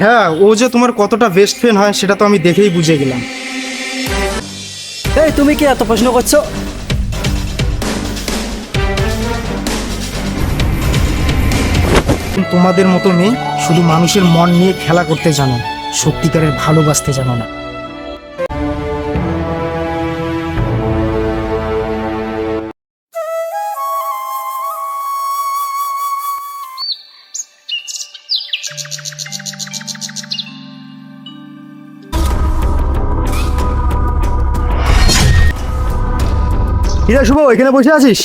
হ্যাঁ, ও যে তোমার কতটা বেস্ট ফ্রেন্ড হয় সেটা তো আমি দেখেই বুঝে গেলাম। এই তুমি কি এত প্রশ্ন করছো? তোমাদের মতো মেয়ে শুধু মানুষের মন নিয়ে খেলা করতে জানো, সত্যিকারের ভালোবাসতে জানো না। কিরে শুভ, এখানে বসে আছিস?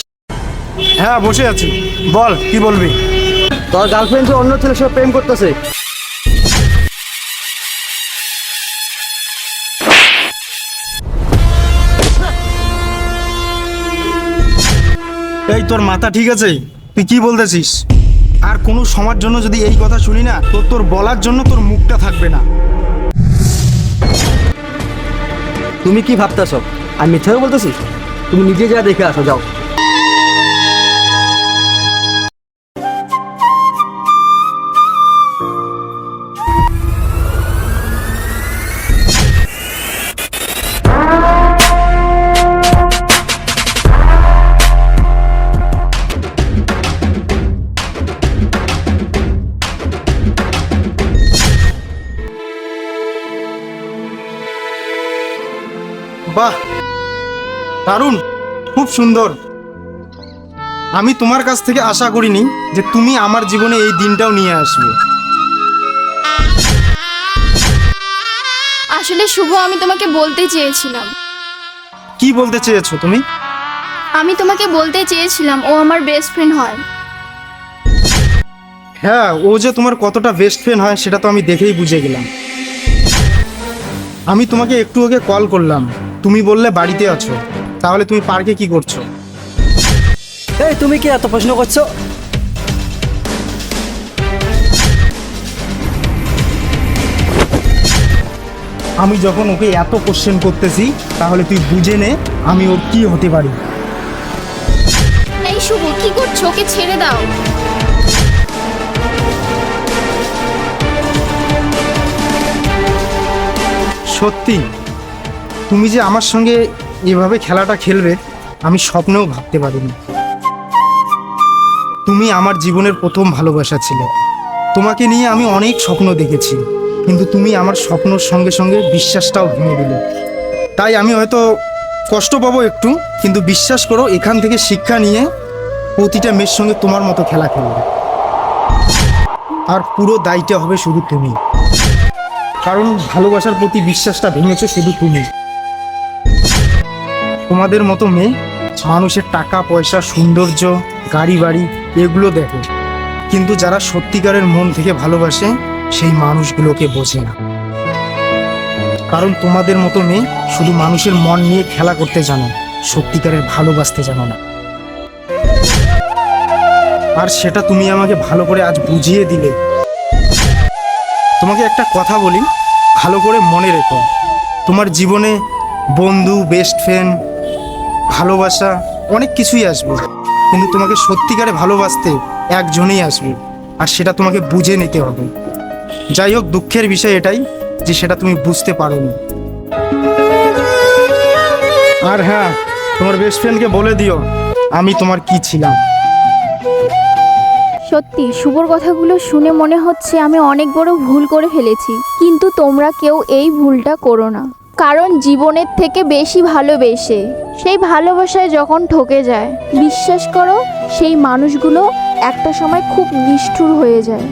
হ্যাঁ, বসে আছি। বল, কি বলবি? তোর গার্লফ্রেন্ড যে অন্য ছেলের সাথে প্রেম করতেছে। এই, তোর মাথা ঠিক আছে? তুই কি বলতেছিস? আর কোনো সময়ের জন্য যদি এই কথা শুনি না, তোর বলার জন্য তোর মুখটা থাকবে না। তুমি কি ভাবতেছ আমি মিথ্যা বলতেছি? তুমি নিজে যা দেখে আসো, যাও। বাহ, দারুণ, খুব সুন্দর। আমি তোমার কাছ থেকে আশা করিনি যে তুমি আমার জীবনে এই দিনটাও নিয়ে আসবে। আসলে শুভ, আমি তোমাকে বলতে চেয়েছিলাম। কি বলতে চেয়েছো তুমি? আমি তোমাকে বলতে চেয়েছিলাম ও আমার বেস্ট ফ্রেন্ড হয়। হ্যাঁ, ও যে তোমার কতটা বেস্ট ফ্রেন্ড হয় সেটা তো আমি দেখেই বুঝে গেলাম। আমি তোমাকে একটু আগে কল করলাম, তুমি বললে বাড়িতে আছো। তাহলে তুমি পার্কে কি করছো? এই তুমি কি এত প্রশ্ন করছো? আমি যখন ওকে এত কোশ্চেন করতেছি, তাহলে তুই বুঝে নে আমি ওর কি হতে পারি। এই শুভ, কি করছো? ওকে ছেড়ে দাও। সত্যি তুমি যে আমার সঙ্গে এভাবে খেলাটা খেলবে আমি স্বপ্নেও ভাবতে পারিনি। তুমি আমার জীবনের প্রথম ভালোবাসা ছিলে। তোমাকে নিয়ে আমি অনেক স্বপ্ন দেখেছি, কিন্তু তুমি আমার স্বপ্নর সঙ্গে সঙ্গে বিশ্বাসটাও ভেঙে দিলে। তাই আমি হয়তো কষ্ট পাবো একটু, কিন্তু বিশ্বাস করো এখান থেকে শিক্ষা নিয়ে প্রতিটা মেয়ের সঙ্গে তোমার মতো খেলা খেলবে। আর পুরো দায়টা হবে শুধু তুমি, কারণ ভালোবাসার প্রতি বিশ্বাসটা ভেঙেছো শুধু তুমি। তোমাদের মতো মেয়ে মানুষের টাকা পয়সা, সৌন্দর্য, গাড়ি বাড়ি এগুলো দেখে, কিন্তু যারা সত্যিকারের মন থেকে ভালোবাসে সেই মানুষগুলোকে বোঝে না। কারণ তোমাদের মতো মেয়ে শুধু মানুষের মন নিয়ে খেলা করতে জানো, সত্যিকারের ভালোবাসতে জানো না। আর সেটা তুমি আমাকে ভালো করে আজ বুঝিয়ে দিলে। তোমাকে একটা কথা বলি, ভালো করে মনে রেখো, তোমার জীবনে বন্ধু, বেস্ট ফ্রেন্ড, ভালোবাসা অনেক কিছুই আসবে, কিন্তু তোমাকে সত্যিকারে ভালোবাসতে একজনেই আসবে, আর সেটা তোমাকে বুঝে নিতে হবে। যাই হোক, দুঃখের বিষয় এটাই যে সেটা তুমি বুঝতে পারোনি। আর হ্যাঁ, তোমার বেস্ট ফ্রেন্ডকে বলে দিও আমি তোমার কি ছিলাম। সত্যি শুভর কথাগুলো শুনে মনে হচ্ছে আমি অনেক বড় ভুল করে ফেলেছি, কিন্তু তোমরা কেউ এই ভুলটা করো না। কারণ জীবনের থেকে বেশি ভালোবেসে সেই ভালোবাসায় যখন ঠকে যায়, বিশ্বাস করো সেই মানুষগুলো একটা সময় খুব নিষ্ঠুর হয়ে যায়।